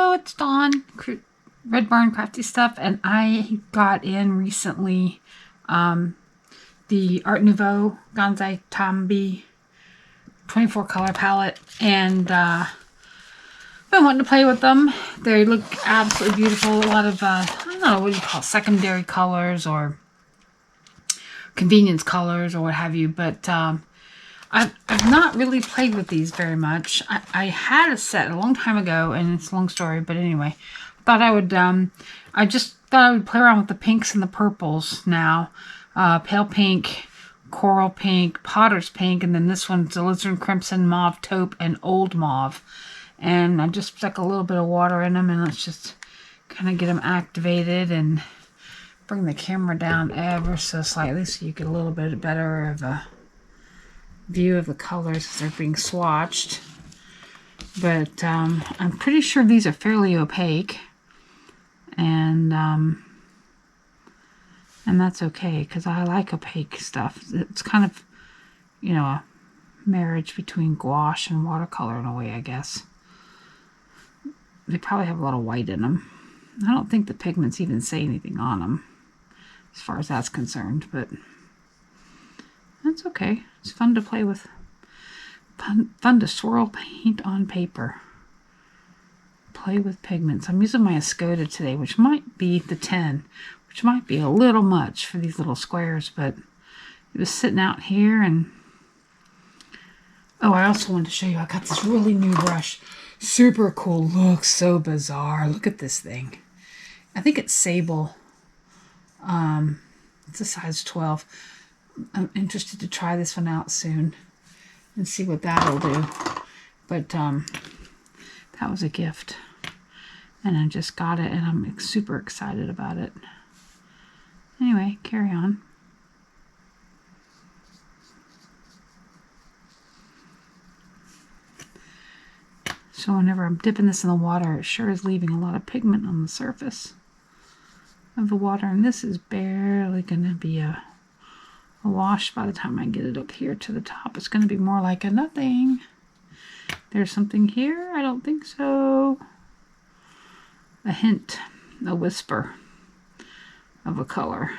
Hello, it's Dawn, Red Barn Crafty Stuff, and I got in recently the Art Nouveau Gansai Tambi 24 color palette, and I've been wanting to play with them. They look absolutely beautiful. A lot of, I don't know, what do you call it, secondary colors or convenience colors or what have you, but I've not really played with these very much. I had a set a long time ago, and it's a long story, but anyway, I thought I would, I just thought I would play around with the pinks and the purples now. Pale pink, coral pink, potter's pink, and then this one's alizarin crimson, mauve taupe, and old mauve. And I just stuck a little bit of water in them, and let's just kind of get them activated and bring the camera down ever so slightly so you get a little bit better of a view of the colors as they're being swatched. But I'm pretty sure these are fairly opaque, and that's okay because I like opaque stuff. It's kind of, you know, a marriage between gouache and watercolor in a way, I guess. They probably have a lot of white in them. I don't think the pigments even say anything on them as far as that's concerned, but that's okay. It's fun to play with. Fun to swirl paint on paper. Play with pigments. I'm using my Escoda today, which might be the 10, which might be a little much for these little squares, but it was sitting out here. And oh, I also wanted to show you, I got this really new brush. Super cool. Looks so bizarre. Look at this thing. I think it's sable. It's a size 12. I'm interested to try this one out soon and see what that'll do. But that was a gift, and I just got it, and I'm super excited about it. Anyway, carry on. So whenever I'm dipping this in the water, it sure is leaving a lot of pigment on the surface of the water, and this is barely going to be a wash by the time I get it up here to the top. It's going to be more like a nothing. There's something here? I don't think so. A hint, a whisper of a color.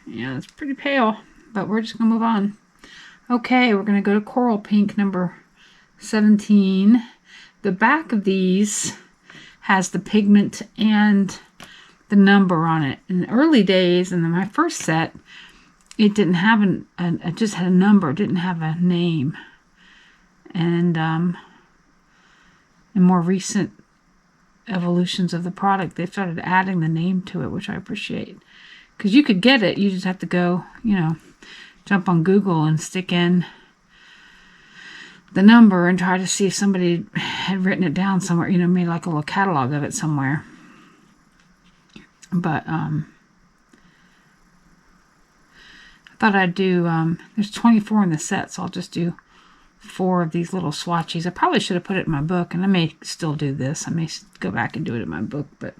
Yeah, it's pretty pale, but we're just going to move on. Okay, we're going to go to coral pink number 17. The back of these has the pigment and the number on it. In the early days, in my first set, it didn't have it just had a number. It didn't have a name. And in more recent evolutions of the product, they started adding the name to it, which I appreciate. Because you could get it, you just have to go, you know, jump on Google and stick in the number and try to see if somebody had written it down somewhere, you know, made like a little catalog of it somewhere. But I thought I'd do, there's 24 in the set, so I'll just do 4 of these little swatches. I probably should have put it in my book, and I may still do this. I may go back and do it in my book, but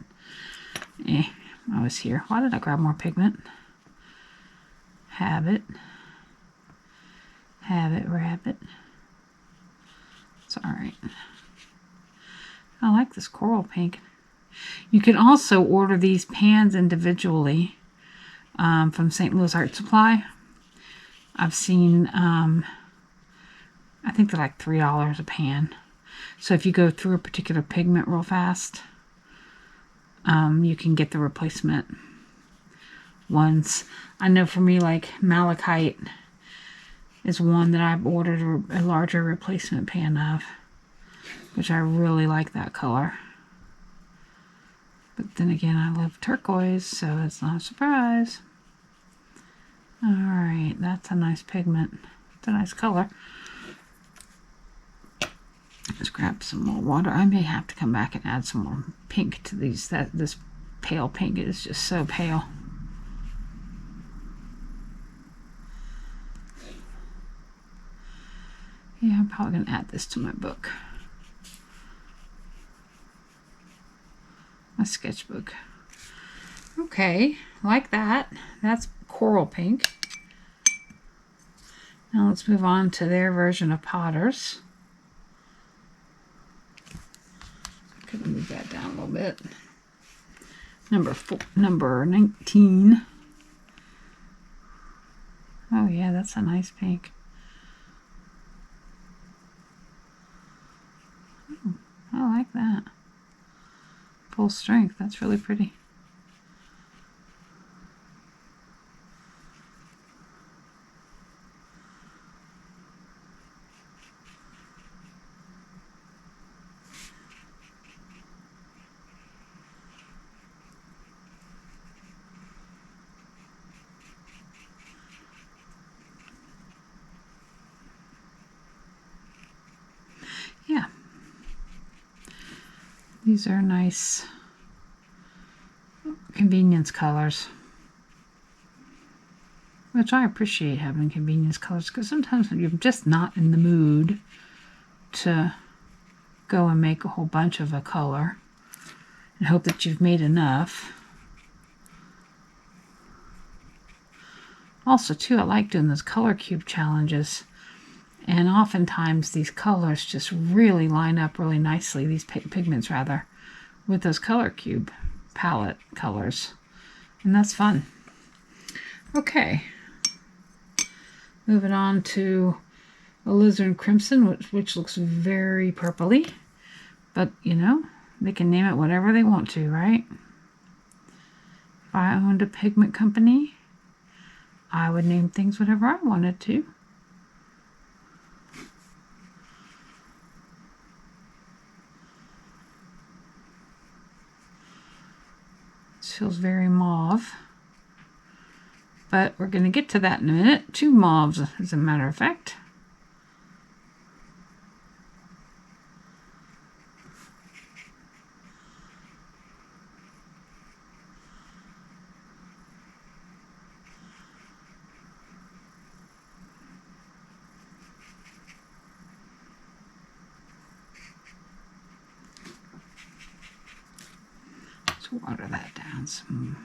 I was here. Why did I grab more pigment? Have it, rabbit. It's alright. I like this coral pink. You can also order these pans individually from St. Louis Art Supply. I've seen, I think they're like $3 a pan. So if you go through a particular pigment real fast, you can get the replacement ones. I know for me, like malachite is one that I've ordered a larger replacement pan of, which I really like that color. But then again, I love turquoise, so it's not a surprise. Alright, that's a nice pigment. It's a nice color. Let's grab some more water. I may have to come back and add some more pink to these. This pale pink is just so pale. Yeah, I'm probably going to add this to my book. My sketchbook. Okay, like that. That's coral pink. Now let's move on to their version of Potters. Could move that down a little bit. Number 19. Oh yeah, that's a nice pink. Oh, I like that. Full strength, that's really pretty. Yeah. These are nice convenience colors, which I appreciate having convenience colors, because sometimes when you're just not in the mood to go and make a whole bunch of a color and hope that you've made enough. Also, too, I like doing those color cube challenges, and oftentimes these colors just really line up really nicely, these pigments rather, with those color cube palette colors, and that's fun. Okay, moving on to alizarin crimson, which looks very purpley, but you know, they can name it whatever they want to, right? If I owned a pigment company, I would name things whatever I wanted to. This feels very mauve, but we're going to get to that in a minute. 2 mauves, as a matter of fact. Let's water that down some.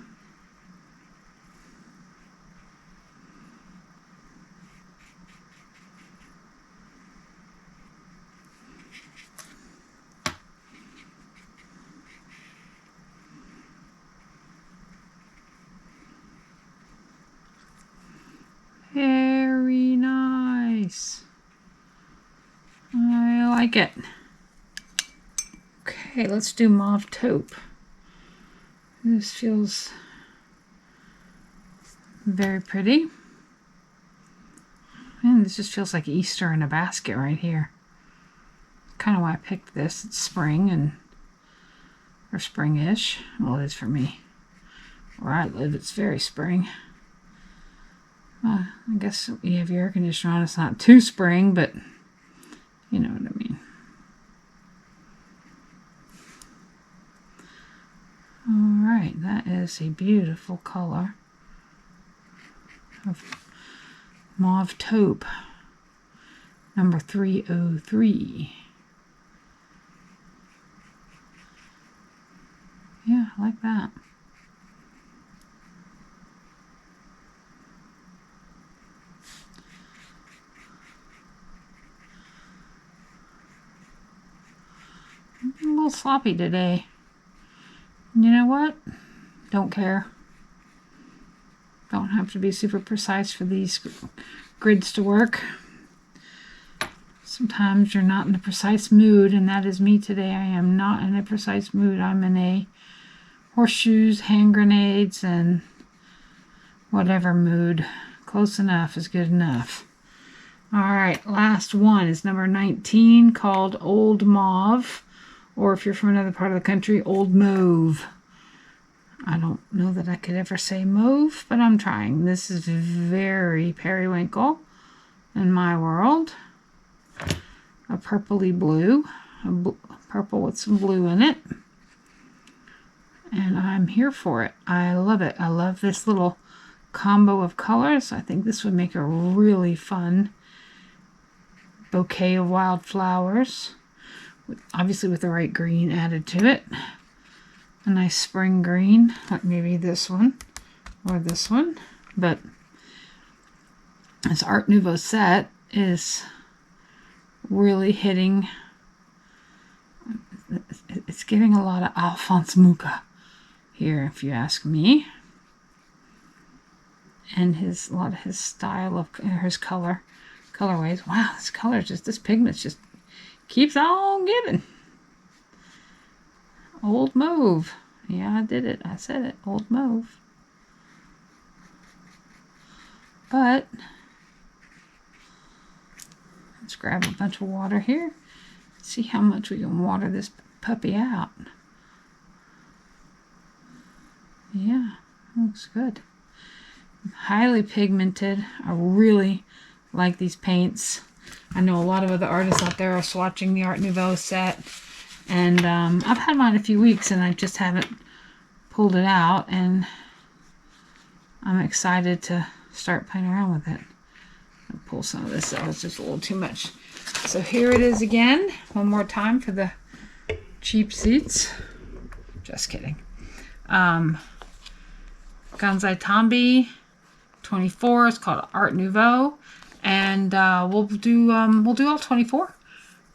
Very nice. I like it. Okay, let's do mauve taupe. This feels very pretty. And this just feels like Easter in a basket right here. Kind of why I picked this. It's spring or spring-ish. Well, it is for me. Where I live, it's very spring. I guess you have your air conditioner on. It's not too spring, but you know what I mean. Alright, that is a beautiful color of mauve taupe, number 303. Yeah, I like that. I'm a little sloppy today. You know what? Don't care. Don't have to be super precise for these grids to work. Sometimes you're not in a precise mood, and that is me today. I am not in a precise mood. I'm in a horseshoes, hand grenades, and whatever mood. Close enough is good enough. Alright, last one is number 19, called Old Mauve. Or if you're from another part of the country, Old Mauve. I don't know that I could ever say mauve, but I'm trying. This is very periwinkle in my world. A purpley blue. Purple with some blue in it. And I'm here for it. I love it. I love this little combo of colors. I think this would make a really fun bouquet of wildflowers. Obviously with the right green added to it. A nice spring green, like maybe this one or this one. But this Art Nouveau set is really hitting. It's It's giving a lot of Alphonse Mucha here, if you ask me. And a lot of his style of his colorways. Wow, this pigment just keeps on giving. Old Mauve. Yeah, I did it. I said it. Old Mauve. But let's grab a bunch of water here. See how much we can water this puppy out. Yeah, looks good. Highly pigmented. I really like these paints. I know a lot of other artists out there are swatching the Art Nouveau set. And I've had mine a few weeks and I just haven't pulled it out. And I'm excited to start playing around with it. I'll pull some of this out. It's just a little too much. So here it is again. One more time for the cheap seats. Just kidding. Gansai Tambi 24. It's called Art Nouveau. And we'll do all 24.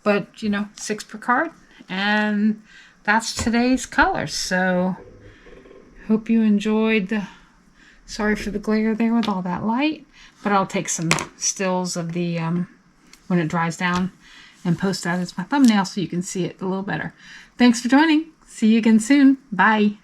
But, you know, 6 per card. And that's today's colors. So hope you enjoyed sorry for the glare there with all that light, but I'll take some stills of the when it dries down and post that as my thumbnail so you can see it a little better. Thanks for joining. See you again soon. Bye.